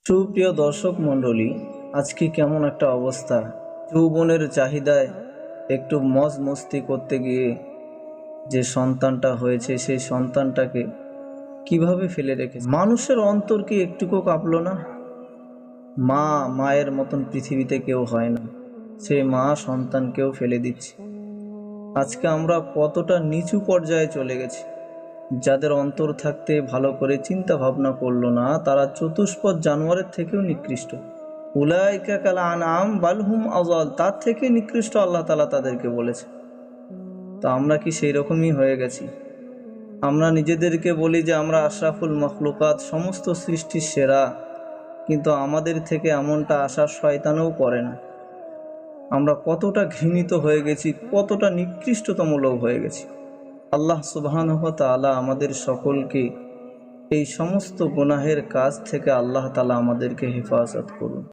সুপ্রিয় দর্শক মণ্ডলী, আজকে কেমন একটা অবস্থা। যৌবনের চাহিদায় একটু মজ মস্তি করতে গিয়ে যে সন্তানটা হয়েছে সেই সন্তানটাকে কিভাবে ফেলে রেখেছে। মানুষের অন্তর কি একটুকু কাঁপলো না? মায়ের মতন পৃথিবীতে কেউ হয় না, সেই মা সন্তানকেও ফেলে দিচ্ছে। আজকে আমরা কতটা নিচু পর্যায়ে চলে গেছি। যাদের অন্তর থাকতে ভালো করে চিন্তা ভাবনা করলো না, তারা চতুষ্পদ জানোয়ারের থেকেও নিকৃষ্ট। উলাইকা কাল আনআম বাল হুম আযাল, তার থেকে নিকৃষ্ট আল্লাহ তাআলা তাদেরকে বলেছে। তো আমরা কি সেই রকমই হয়ে গেছি? আমরা নিজেদেরকে বলি যে আমরা আশরাফুল মখলুকাত, সমস্ত সৃষ্টির সেরা, কিন্তু আমাদের থেকে এমনটা আশা শয়তানও করে না। আমরা কতটা ঘৃণিত হয়ে গেছি, কতটা নিকৃষ্টতম লোক হয়ে গেছি। আল্লাহ সুবহানাহু ওয়া তাআলা আমাদের সকলকে এই সমস্ত গুনাহের কাজ থেকে আল্লাহ তাআলা আমাদেরকে হেফাজত করুন।